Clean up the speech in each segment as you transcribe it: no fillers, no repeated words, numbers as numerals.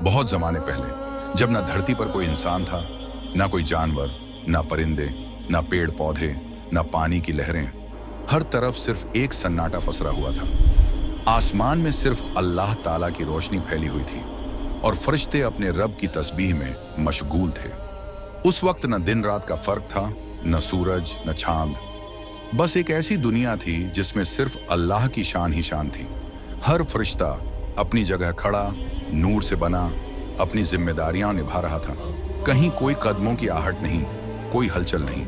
बहुत जमाने पहले, जब ना धरती पर कोई इंसान था, ना कोई जानवर, ना परिंदे, ना पेड़ पौधे, ना पानी की लहरें, हर तरफ सिर्फ एक सन्नाटा पसरा हुआ था। आसमान में सिर्फ अल्लाह ताला की रोशनी फैली हुई थी और फरिश्ते अपने रब की तस्बीह में मशगूल थे। उस वक्त न दिन रात का फर्क था, न सूरज, न चांद, बस एक ऐसी दुनिया थी जिसमें सिर्फ अल्लाह की शान ही शान थी। हर फरिश्ता अपनी जगह खड़ा, नूर से बना, अपनी जिम्मेदारियां निभा रहा था। कहीं कोई कदमों की आहट नहीं, कोई हलचल नहीं,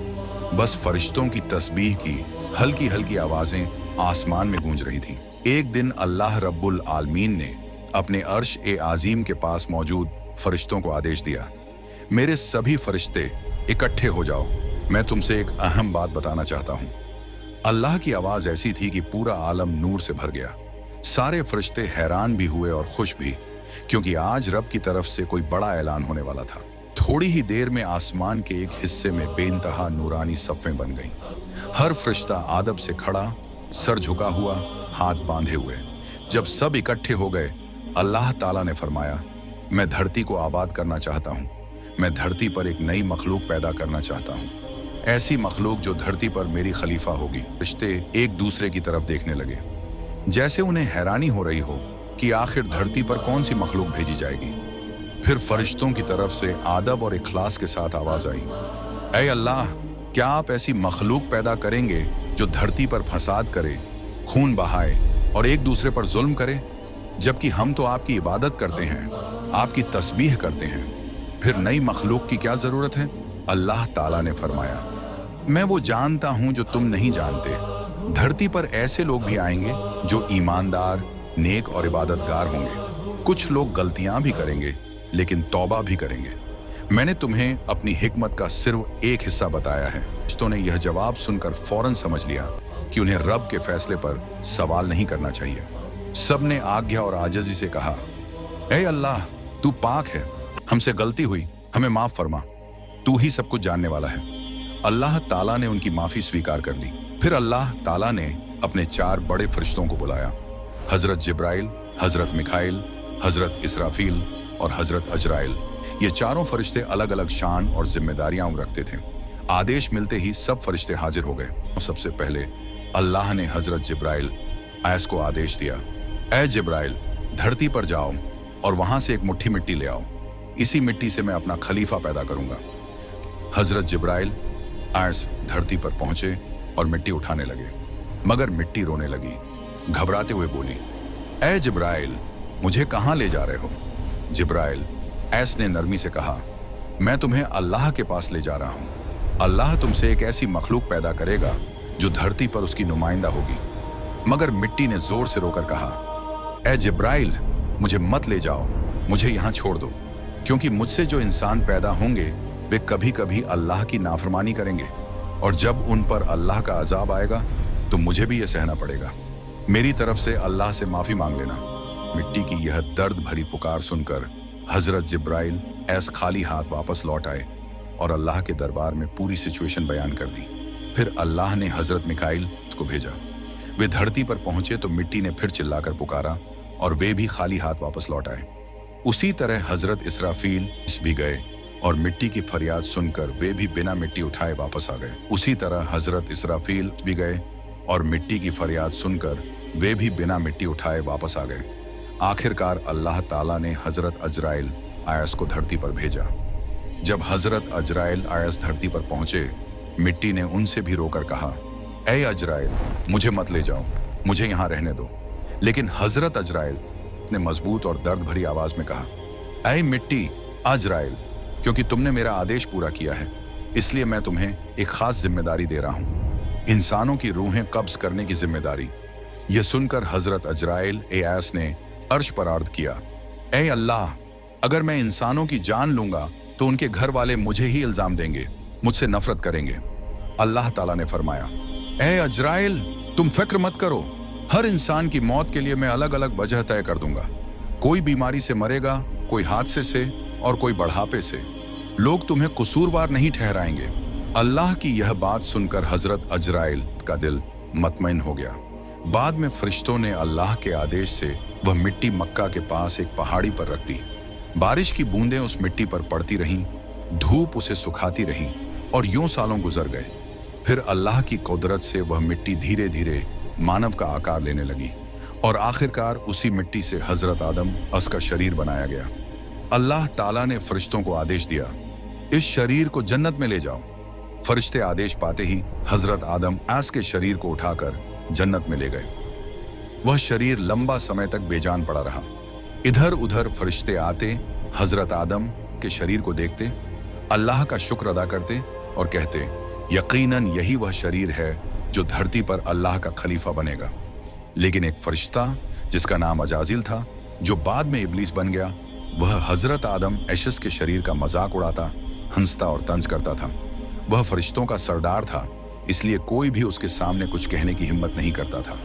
बस फरिश्तों की तस्बीह की हल्की हल्की आवाजें आसमान में गूंज रही थीं। एक दिन अल्लाह रब्बुल आलमीन ने अपने अर्श ए आजीम के पास मौजूद फरिश्तों को आदेश दिया, मेरे सभी फरिश्ते इकट्ठे हो जाओ, मैं तुमसे एक अहम बात बताना चाहता हूँ। अल्लाह की आवाज ऐसी थी कि पूरा आलम नूर से भर गया। सारे फरिश्ते हैरान भी हुए और खुश भी, क्योंकि आज रब की तरफ से कोई बड़ा ऐलान होने वाला था। थोड़ी ही देर में आसमान के एक हिस्से में बेइंतहा नूरानी सफ़ें बन गईं। हर फरिश्ता आदब से खड़ा, सर झुका हुआ, हाथ बांधे हुए। जब सब इकट्ठे हो गए, अल्लाह ताला ने फरमाया, मैं धरती को आबाद करना चाहता हूँ। मैं धरती पर एक नई मखलूक पैदा करना चाहता हूँ, ऐसी मखलूक जो धरती पर मेरी खलीफा होगी। फरिश्ते एक दूसरे की तरफ देखने लगे, जैसे उन्हें हैरानी हो रही हो कि आखिर धरती पर कौन सी मखलूक भेजी जाएगी। फिर फरिश्तों की तरफ से आदब और इखलास के साथ आवाज आई, ऐ अल्लाह, क्या आप ऐसी मखलूक पैदा करेंगे जो धरती पर फसाद करे, खून बहाए और एक दूसरे पर जुल्म करे, जबकि हम तो आपकी इबादत करते हैं, आपकी तस्बीह करते हैं। फिर नई मखलूक की क्या जरूरत है? अल्लाह ताला ने फरमाया, मैं वो जानता हूं जो तुम नहीं जानते। धरती पर ऐसे लोग भी आएंगे जो ईमानदार, नेक और इबादतगार होंगे। कुछ लोग गलतियां भी करेंगे, लेकिन तौबा भी करेंगे। मैंने तुम्हें अपनी हिकमत का सिर्फ एक हिस्सा बताया है। फरिश्तों ने यह जवाब सुनकर फौरन समझ लिया कि उन्हें रब के फैसले पर सवाल नहीं करना चाहिए। सब ने आज्ञा और आजिज़ी से कहा, ऐ अल्लाह, तू पाक है, हमसे गलती हुई, हमें माफ फरमा, तू ही सब कुछ जानने वाला है। अल्लाह ताला ने उनकी माफी स्वीकार कर ली। फिर अल्लाह ताला ने अपने 4 बड़े फरिश्तों को बुलाया, हजरत जिब्राइल, हजरत मिखाइल, हजरत इसराफील और हजरत अजराइल। ये चारों फरिश्ते अलग अलग शान और जिम्मेदारियां रखते थे। आदेश मिलते ही सब फरिश्ते हाजिर हो गए। सबसे पहले अल्लाह ने हजरत जिब्राइल आयस को आदेश दिया, ऐ जिब्राइल, धरती पर जाओ और वहां से एक मुट्ठी मिट्टी ले आओ। इसी मिट्टी से मैं अपना खलीफा पैदा करूंगा। हजरत जिब्राइल आयस धरती पर पहुंचे और मिट्टी उठाने लगे, मगर मिट्टी रोने लगी। घबराते हुए बोली, ऐ जिब्राइल, मुझे कहां ले जा रहे हो? जिब्राइल ऐस ने नरमी से कहा, मैं तुम्हें अल्लाह के पास ले जा रहा हूं। अल्लाह तुमसे एक ऐसी मखलूक पैदा करेगा जो धरती पर उसकी नुमाइंदा होगी। मगर मिट्टी ने जोर से रोकर कहा, ऐ जिब्राइल, मुझे मत ले जाओ, मुझे यहां छोड़ दो, क्योंकि मुझसे जो इंसान पैदा होंगे वे कभी कभी अल्लाह की नाफरमानी करेंगे, और जब उन पर अल्लाह का अजाब आएगा तो मुझे भी यह सहना पड़ेगा। मेरी तरफ से अल्लाह से माफी मांग लेना। मिट्टी की यह दर्द भरी पुकार सुनकर हजरत जिब्राइल ऐस खाली हाथ वापस लौट आए और अल्लाह के दरबार में पूरी सिचुएशन बयान कर दी। फिर अल्लाह ने हजरत मिखाइल को भेजा। वे धरती पर पहुंचे तो मिट्टी ने फिर चिल्लाकर पुकारा और वे भी खाली हाथ वापस लौट आए। उसी तरह हजरत इसराफील भी गए और मिट्टी की फरियाद सुनकर वे भी बिना मिट्टी उठाए वापस आ गए। उसी तरह हजरत इसराफील भी गए और मिट्टी की फरियाद सुनकर वे भी बिना मिट्टी उठाए वापस आ गए। आखिरकार अल्लाह ताला ने हजरत अजराइल आयस को धरती पर भेजा। जब हजरत अजराइल आयस धरती पर पहुंचे, मिट्टी ने उनसे भी रोकर कहा, ऐ अजराइल, मुझे मत ले जाओ, मुझे यहाँ रहने दो। लेकिन हजरत अजराइल ने मजबूत और दर्द भरी आवाज में कहा, ऐ मिट्टी, अजराइल, क्योंकि तुमने मेरा आदेश पूरा किया है, इसलिए मैं तुम्हें एक खास जिम्मेदारी दे रहा हूँ, इंसानों की रूहें कब्ज करने की जिम्मेदारी। यह सुनकर हजरत अजराइल आयस ने अर्श पर अर्ज किया, ऐ अल्लाह, अगर मैं इंसानों की जान लूंगा तो उनके घर वाले मुझे ही इल्जाम देंगे, मुझसे नफरत करेंगे। अल्लाह ताला ने फरमाया, ऐ अजराइल, तुम फिक्र मत करो, हर इंसान की मौत के लिए मैं अलग अलग वजह तय कर दूंगा। कोई बीमारी से मरेगा, कोई हादसे से और कोई बढ़ापे से। लोग तुम्हें कसूरवार नहीं ठहराएंगे। अल्लाह की यह बात सुनकर हजरत अजराइल का दिल मतमईन हो गया। बाद में फरिश्तों ने अल्लाह के आदेश से वह मिट्टी मक्का के पास एक पहाड़ी पर रख दी। बारिश की बूंदें उस मिट्टी पर पड़ती रहीं, धूप उसे सुखाती रही और यूं सालों गुजर गए। फिर अल्लाह की कुदरत से वह मिट्टी धीरे धीरे मानव का आकार लेने लगी और आखिरकार उसी मिट्टी से हजरत आदम का शरीर बनाया गया। अल्लाह ताला ने फरिश्तों को आदेश दिया, इस शरीर को जन्नत में ले जाओ। फरिश्ते आदेश पाते ही हजरत आदम के शरीर को उठाकर जन्नत में ले गए। वह शरीर लंबा समय तक बेजान पड़ा रहा। इधर उधर फरिश्ते आते, हजरत आदम के शरीर को देखते, अल्लाह का शुक्र अदा करते और कहते, यकीनन यही वह शरीर है जो धरती पर अल्लाह का खलीफा बनेगा। लेकिन एक फरिश्ता जिसका नाम अजाजिल था, जो बाद में इब्लीस बन गया, वह हजरत आदम के शरीर का मजाक उड़ाता, हंसता और तंज करता था। वह फरिश्तों का सरदार था, इसलिए कोई भी उसके सामने कुछ कहने की हिम्मत नहीं करता था।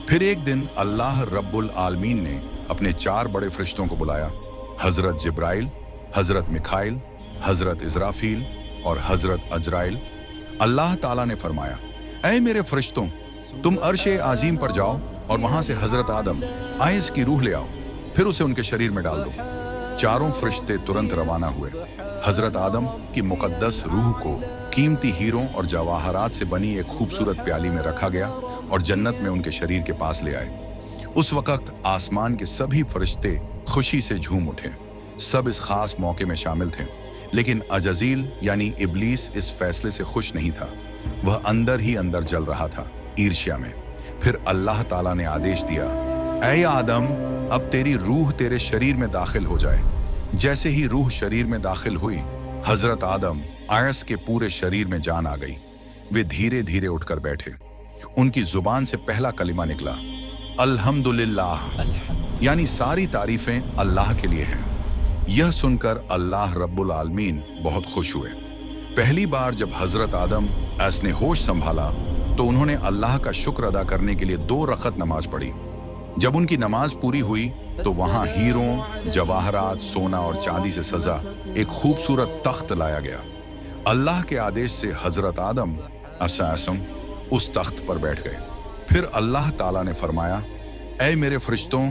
फिर एक दिन अल्लाह रब्बुल आलमीन ने अपने 4 बड़े फरिश्तों को बुलाया, हजरत जिब्राइल, हजरत मिखाइल, हजरत इजराफील और हजरत अजराइल। अल्लाह ताला ने फरमाया, ऐ मेरे फरिश्तों, तुम अर्शे आजीम पर जाओ और वहां से हजरत आदम की रूह ले आओ, फिर उसे उनके शरीर में डाल दो। चारों फरिश्ते तुरंत रवाना हुए। हजरत आदम की मुकद्दस रूह को कीमती हीरों और जवाहरात से बनी एक खूबसूरत प्याली में रखा गया और जन्नत में उनके शरीर के पास ले आए। उस वक्त आसमान के सभी फरिश्ते खुशी से झूम उठे। सब इस खास मौके में शामिल थे, लेकिन अजाजील यानी इब्लीस इस फैसले से खुश नहीं था। वह अंदर ही अंदर जल रहा था, ईर्ष्या में। फिर अल्लाह ताला ने आदेश दिया, ऐ आदम, अब तेरी रूह तेरे शरीर में दाखिल हो जाए। जैसे ही रूह शरीर में दाखिल हुई, हजरत आदम के पूरे शरीर में जान आ गई। वे धीरे धीरे उठकर बैठे। उनकी जुबान से पहला कलिमा निकला, अल्हम्दुलिल्लाह, यानी सारी तारीफें अल्लाह के लिए हैं। यह सुनकर अल्लाह रब्बुल आलमीन बहुत खुश हुए। पहली बार जब हजरत आदम ने होश संभाला तो उन्होंने अल्लाह का शुक्र अदा करने के लिए 2 रकत नमाज पढ़ी। जब उनकी नमाज पूरी हुई तो वहां हीरों, जवाहरात, सोना और चांदी से सजा एक खूबसूरत तख्त लाया गया। अल्लाह के आदेश से हजरत आदम उस तख्त पर बैठ गए। फिर अल्लाह ताला ने फरमाया, ऐ मेरे फरिश्तों,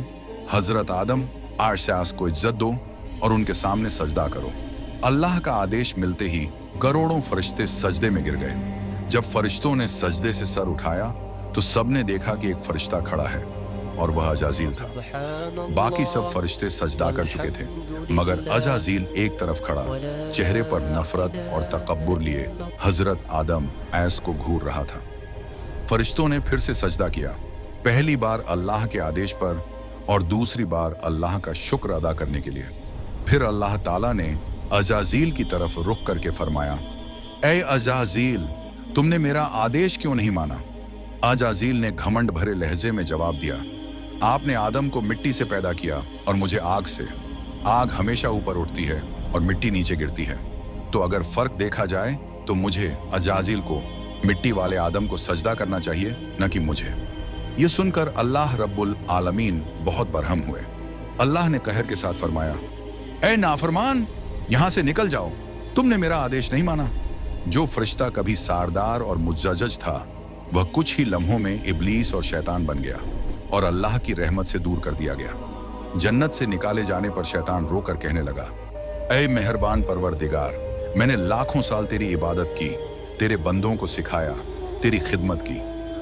हजरत आदम को इज्जत दो और उनके सामने सजदा करो। अल्लाह का आदेश मिलते ही करोड़ों फरिश्ते सजदे में गिर गए। जब फरिश्तों ने सजदे से सर उठाया तो सबने देखा कि एक फरिश्ता खड़ा है और वह अजाजील था। बाकी सब फरिश्ते सजदा कर चुके थे, मगर अजाजील एक तरफ खड़ा, चेहरे पर नफरत और तकब्बुर लिए हजरत आदम को घूर रहा था। फरिश्तों ने फिर से सजदा किया, पहली बार अल्लाह के आदेश पर और दूसरी बार अल्लाह का शुक्र अदा करने के लिए। फिर अल्लाह ताला ने अजाजील की तरफ रुख करके फरमाया, ऐ अजाजील, तुमने मेरा आदेश क्यों नहीं माना? अजाजील ने घमंड भरे लहजे में जवाब दिया, आपने आदम को मिट्टी से पैदा किया और मुझे आग से। आग हमेशा ऊपर उठती है और मिट्टी नीचे गिरती है, तो अगर फर्क देखा जाए तो मुझे अजाजील को मिट्टी वाले आदम को सजदा करना चाहिए, न कि मुझे। ये सुनकर अल्लाह रब्बुल आलमीन बहुत बरहम हुए। अल्लाह ने कहर के साथ फरमाया, ऐ नाफरमान, यहां से निकल जाओ, तुमने मेरा आदेश नहीं माना। जो फरिश्ता कभी सारदार और मुज्जज था, वह कुछ ही लम्हों में इब्लीस और शैतान बन गया और अल्लाह की रहमत से दूर कर दिया गया। जन्नत से निकाले जाने पर शैतान रोकर कहने लगा, ऐ मेहरबान परवरदिगार, मैंने लाखों साल तेरी इबादत की, तेरे बंदों को सिखाया, तेरी खिदमत की।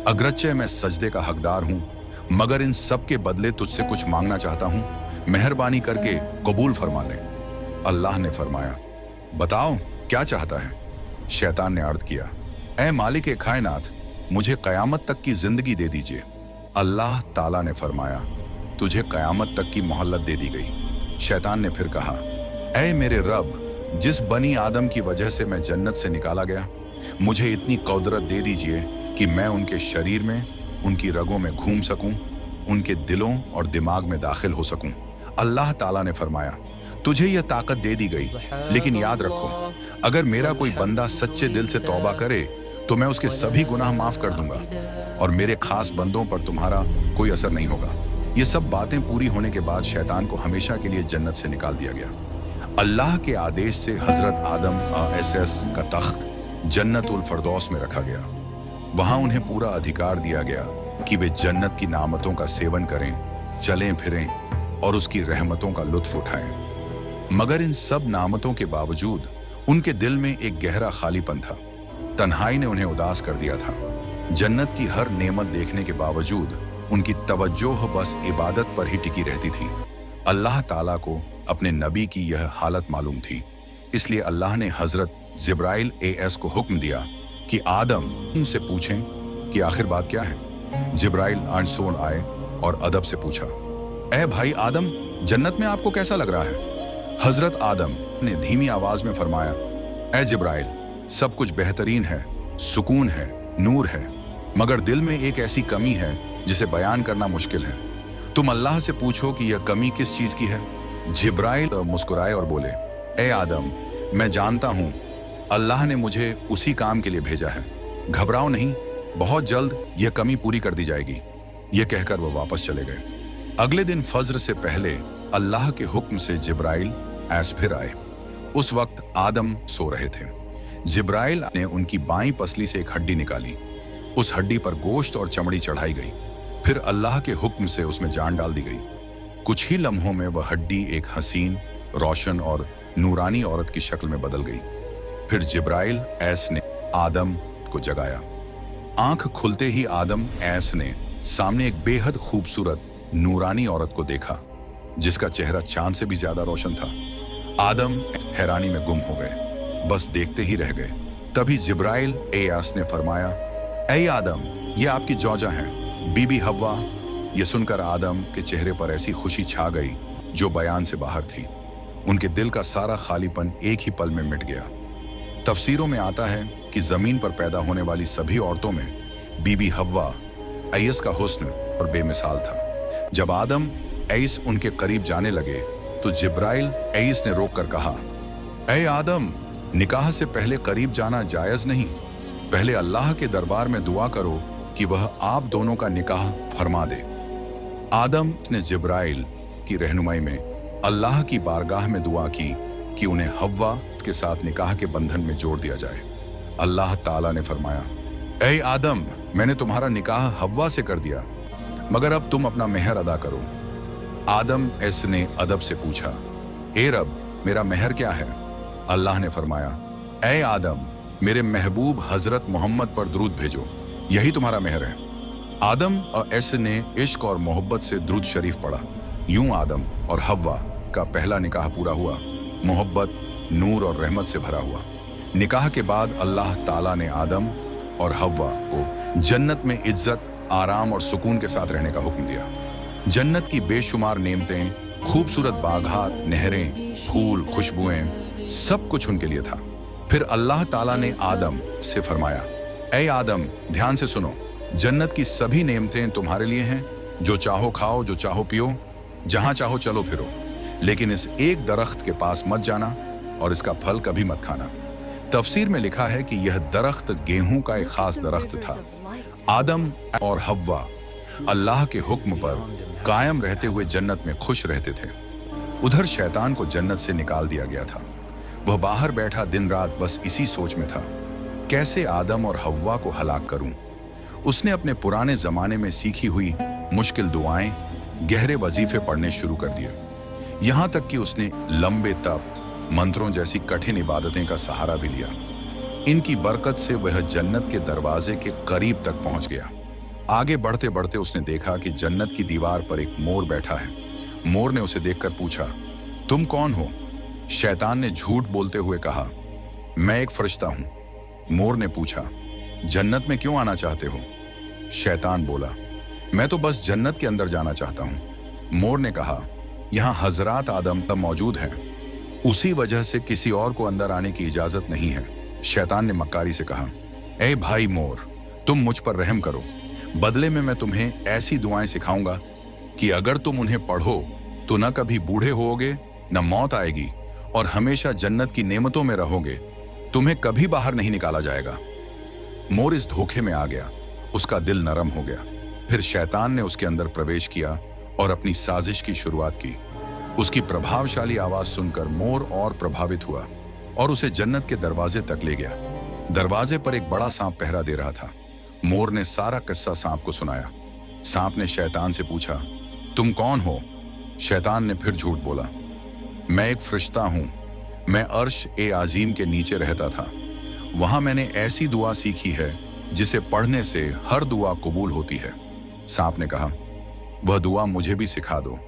अगरचे मैं सजदे का हकदार हूं, मगर इन सब के बदले तुझसे कुछ मांगना चाहता हूं, मेहरबानी करके कबूल फरमा ले। अल्लाह ने फरमाया, बताओ क्या चाहता है? शैतान ने अर्ज किया, ऐ मालिक कायनात, मुझे कयामत तक की जिंदगी दे दीजिए। अल्लाह ताला ने फरमाया, तुझे कयामत तक की मोहल्लत दे दी गई। शैतान ने फिर कहा, ऐ मेरे रब, जिस बनी आदम की वजह से मैं जन्नत से निकाला गया, मुझे इतनी कुदरत दे दीजिए कि मैं उनके शरीर में, उनकी रगों में घूम सकूं, उनके दिलों और दिमाग में दाखिल हो सकूं। अल्लाह ताला ने फरमाया, तुझे यह ताकत दे दी गई, लेकिन याद रखो, अगर मेरा कोई बंदा सच्चे दिल से तौबा करे तो मैं उसके सभी गुनाह माफ कर दूंगा और मेरे खास बंदों पर तुम्हारा कोई असर नहीं होगा। ये सब बातें पूरी होने के बाद शैतान को हमेशा के लिए जन्नत से निकाल दिया गया। अल्लाह के आदेश से हजरत आदम का तख्त जन्नतुल फरदौस में रखा गया। वहां उन्हें पूरा अधिकार दिया गया कि वे जन्नत की नामतों का सेवन करें, चलें फिरें और उसकी रहमतों का लुत्फ उठाएं। मगर इन सब नामतों के बावजूद उनके दिल में एक गहरा खालीपन था। तन्हाई ने उन्हें उदास कर दिया था। जन्नत की हर नेमत देखने के बावजूद उनकी तवज्जोह बस इबादत पर ही टिकी रहती थी। अल्लाह ताला को अपने नबी की यह हालत मालूम थी, इसलिए अल्लाह ने हजरत जिब्राइल एएस को हुक्म दिया कि आदम उनसे पूछें कि आखिर बात क्या है। जिब्राइल आंसोन आए और अदब से पूछा, ए भाई आदम, जन्नत में आपको कैसा लग रहा है? हजरत आदम ने धीमी आवाज में फरमाया, ए जिब्राइल, सब कुछ बेहतरीन है, सुकून है, नूर है, मगर दिल में एक ऐसी कमी है जिसे बयान करना मुश्किल है। तुम अल्लाह से पूछो कि यह कमी किस चीज की है। जिब्राइल मुस्कुराए और बोले, ए आदम, मैं जानता हूं अल्लाह ने मुझे उसी काम के लिए भेजा है। घबराओ नहीं, बहुत जल्द यह कमी पूरी कर दी जाएगी। यह कहकर वह वापस चले गए। अगले दिन फज्र से पहले अल्लाह के हुक्म से जिब्राइल ऐस फिर आए। उस वक्त आदम सो रहे थे। जिब्राइल ने उनकी बाईं पसली से एक हड्डी निकाली। उस हड्डी पर गोश्त और चमड़ी चढ़ाई गई। फिर अल्लाह के हुक्म से उसमें जान डाल दी गई। कुछ ही लम्हों में वह हड्डी एक हसीन, रोशन और नूरानी औरत की शक्ल में बदल गई। फिर जिब्राइल ऐस ने आदम को जगाया। आंख खुलते ही आदम ऐस ने सामने एक बेहद खूबसूरत नूरानी औरत को देखा, जिसका चेहरा चांद से भी ज्यादा रोशन था। आदम हैरानी में गुम हो गए, बस देखते ही रह गए। तभी जिब्राइल एयास ने फरमाया, ऐ आदम, ये आपकी जौजा हैं, बीबी हव्वा। ये सुनकर आदम के चेहरे पर ऐसी खुशी छा गई जो बयान से बाहर थी। उनके दिल का सारा खालीपन एक ही पल में मिट गया। तफसीरों में आता है कि जमीन पर पैदा होने वाली सभी औरतों में बीबी हव्वा ऐस का हुस्न और बेमिसाल था। जब आदम ऐस उनके करीब जाने लगे तो जिब्राइल ऐस ने रोक कर कहा, ऐ आदम, निकाह से पहले करीब जाना जायज नहीं। पहले अल्लाह के दरबार में दुआ करो कि वह आप दोनों का निकाह फरमा दे। आदम ने जिब्राइल की रहनुमाई में अल्लाह की बारगाह में दुआ की कि उन्हें हव्वा के साथ निकाह के बंधन में जोड़ दिया जाए। अल्लाह ताला ने फरमाया, ऐ आदम, मैंने तुम्हारा निकाह हव्वा से कर दिया, मगर अब तुम अपना मेहर अदा करो। आदम ऐस ने अदब से पूछा, ए रब, मेरा मेहर क्या है? अल्लाह ने फरमाया, ऐ आदम, मेरे महबूब हजरत मोहम्मद पर दुरूद भेजो, यही तुम्हारा मेहर है। आदम और ऐस ने इश्क और मोहब्बत से दुरूद शरीफ पढ़ा। यूं आदम और हव्वा का पहला निकाह पूरा हुआ, मोहब्बत, नूर और रहमत से भरा हुआ। निकाह के बाद अल्लाह ताला ने आदम और हव्वा को जन्नत में इज्जत, आराम और सुकून के साथ रहने का हुक्म दिया। जन्नत की बेशुमार नेमतें, खूबसूरत बागात, नहरें, फूल, खुशबुएं, सब कुछ उनके लिए था। फिर अल्लाह ताला ने आदम से फरमाया, ऐ आदम, ध्यान से सुनो, जन्नत की सभी नेमतें तुम्हारे लिए हैं। जो चाहो खाओ, जो चाहो पियो, जहां चाहो चलो फिरो, लेकिन इस एक दरख्त के पास मत जाना और इसका फल कभी मत खाना। तफसीर में लिखा है कि यह दरख्त गेहूं का एक खास दरख्त था। आदम और हव्वा अल्लाह के हुक्म पर कायम रहते हुए जन्नत में खुश रहते थे। उधर शैतान को जन्नत से निकाल दिया गया था। वह बाहर बैठा दिन रात बस इसी सोच में था, कैसे आदम और हव्वा को हलाक करूं। उसने अपने पुराने जमाने में सीखी हुई मुश्किल दुआएं, गहरे वजीफे पढ़ने शुरू कर दिए। यहां तक कि उसने लंबे तप, मंत्रों जैसी कठिन इबादतें का सहारा भी लिया। इनकी बरकत से वह जन्नत के दरवाजे के करीब तक पहुंच गया। आगे बढ़ते बढ़ते उसने देखा कि जन्नत की दीवार पर एक मोर बैठा है। मोर ने उसे देखकर पूछा, तुम कौन हो? शैतान ने झूठ बोलते हुए कहा, मैं एक फरिश्ता हूं। मोर ने पूछा, जन्नत में क्यों आना चाहते हो? शैतान बोला, मैं तो बस जन्नत के अंदर जाना चाहता हूं। मोर ने कहा, यहां हजरात आदम तब मौजूद हैं, उसी वजह से किसी और को अंदर आने की इजाजत नहीं है। शैतान ने मक्कारी से कहा, ए भाई मोर, तुम मुझ पर रहम करो, बदले में मैं तुम्हें ऐसी दुआएं सिखाऊंगा कि अगर तुम उन्हें पढ़ो तो न कभी बूढ़े होगे, न मौत आएगी और हमेशा जन्नत की नेमतों में रहोगे। तुम्हें कभी बाहर नहीं निकाला जाएगा। मोर इस धोखे में आ गया, उसका दिल नरम हो गया। फिर शैतान ने उसके अंदर प्रवेश किया और अपनी साजिश की शुरुआत की। उसकी प्रभावशाली आवाज सुनकर मोर और प्रभावित हुआ और उसे जन्नत के दरवाजे तक ले गया। दरवाजे पर एक बड़ा सांप पहरा दे रहा था। मोर ने सारा किस्सा सांप को सुनाया। सांप ने शैतान से पूछा, तुम कौन हो? शैतान ने फिर झूठ बोला, मैं एक फरिश्ता हूं। मैं अर्श ए आजीम के नीचे रहता था। वहां मैंने ऐसी दुआ सीखी है जिसे पढ़ने से हर दुआ कबूल होती है। सांप ने कहा, वह दुआ मुझे भी सिखा दो।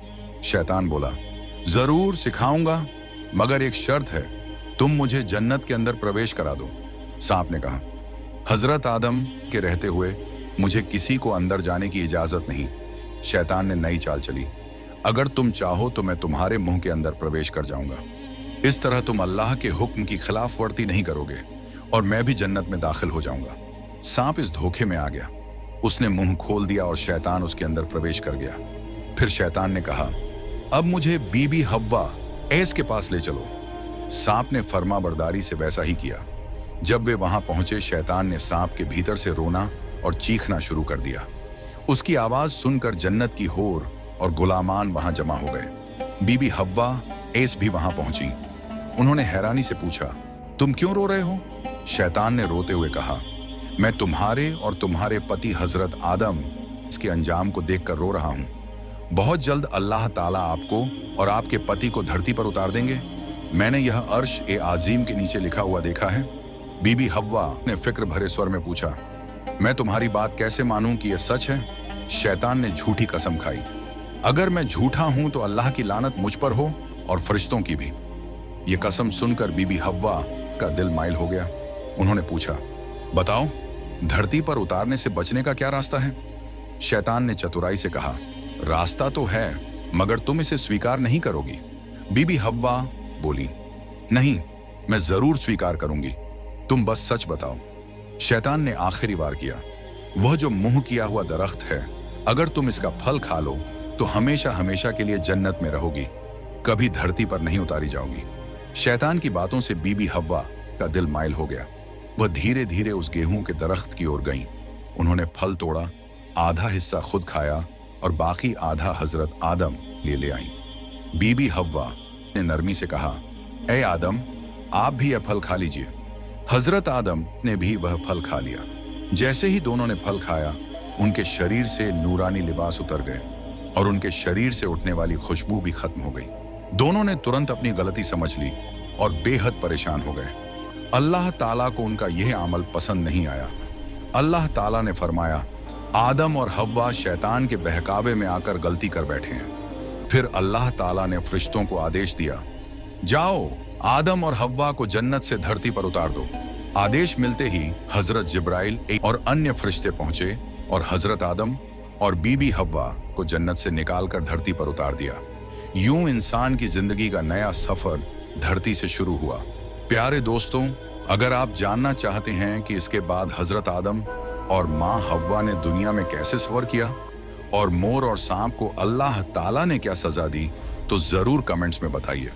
शैतान बोला, जरूर सिखाऊंगा, मगर एक शर्त है, तुम मुझे जन्नत के अंदर प्रवेश करा दो। सांप ने कहा, हजरत आदम के रहते हुए मुझे किसी को अंदर जाने की इजाजत नहीं। शैतान ने नई चाल चली, अगर तुम चाहो तो मैं तुम्हारे मुंह के अंदर प्रवेश कर जाऊंगा। इस तरह तुम अल्लाह के हुक्म की खिलाफ वर्ती नहीं करोगे और मैं भी जन्नत में दाखिल हो जाऊंगा। सांप इस धोखे में आ गया। उसने मुंह खोल दिया और शैतान उसके अंदर प्रवेश कर गया। फिर शैतान ने कहा, अब मुझे बीबी हव्वा ऐस के पास ले चलो। सांप ने फर्मा बरदारी से वैसा ही किया। जब वे वहां पहुंचे, शैतान ने सांप के भीतर से रोना और चीखना शुरू कर दिया। उसकी आवाज सुनकर जन्नत की होर और गुलामान वहां जमा हो गए। बीबी हव्वा ऐस भी वहां पहुंची। उन्होंने हैरानी से पूछा, तुम क्यों रो रहे हो? शैतान ने रोते हुए कहा, मैं तुम्हारे और तुम्हारे पति हजरत आदम इसके अंजाम को देखकर रो रहा हूं। बहुत जल्द अल्लाह ताला आपको और आपके पति को धरती पर उतार देंगे। मैंने यह अर्श ए आजीम के नीचे लिखा हुआ देखा है। बीबी हव्वा ने फिक्र भरे स्वर में पूछा, मैं तुम्हारी बात कैसे मानूं कि यह सच है? शैतान ने झूठी कसम खाई, अगर मैं झूठा हूं तो अल्लाह की लानत मुझ पर हो और फरिश्तों की भी। यह कसम सुनकर बीबी हव्वा का दिल माइल हो गया। उन्होंने पूछा, बताओ, धरती पर उतारने से बचने का क्या रास्ता है? शैतान ने चतुराई से कहा, रास्ता तो है, मगर तुम इसे स्वीकार नहीं करोगी। बीबी हव्वा बोली, नहीं, मैं जरूर स्वीकार करूंगी, तुम बस सच बताओ। शैतान ने आखिरी बार किया, वह जो मुंह किया हुआ दरख्त है, अगर तुम इसका फल खा लो तो हमेशा हमेशा के लिए जन्नत में रहोगी, कभी धरती पर नहीं उतारी जाओगी। शैतान की बातों से बीबी हव्वा का दिल माइल हो गया। वह धीरे धीरे उस गेहूं के दरख्त की ओर गईं। उन्होंने फल तोड़ा, आधा हिस्सा खुद खाया और बाकी आधा हजरत आदम ले आई। बीबी हव्वा ने नरमी से कहा, ए आदम, आप भी यह फल खा लीजिए। हजरत आदम ने भी वह फल खा लिया। जैसे ही दोनों ने फल खाया, उनके शरीर से नूरानी लिबास उतर गए और उनके शरीर से उठने वाली खुशबू भी खत्म हो गई। दोनों ने तुरंत अपनी गलती समझ ली और बेहद परेशान हो गए। अल्लाह ताला को उनका यह अमल पसंद नहीं आया। अल्लाह ताला ने फरमाया, आदम और हव्वा शैतान के बहकावे में आकर गलती कर बैठे हैं। फिर अल्लाह ताला ने फरिश्तों को आदेश दिया, जाओ, आदम और हव्वा को जन्नत से धरती पर उतार दो। आदेश मिलते ही हजरत जिब्राइल और अन्य फरिश्ते पहुंचे और हजरत आदम और बीबी हव्वा को जन्नत से निकालकर धरती पर उतार दिया। यूं इंसान की जिंदगी का नया सफर धरती से शुरू हुआ। प्यारे दोस्तों, अगर आप जानना चाहते हैं कि इसके बाद हजरत आदम और माँ हव्वा ने दुनिया में कैसे सफर किया और मोर और सांप को अल्लाह ताला ने क्या सजा दी, तो जरूर कमेंट्स में बताइए।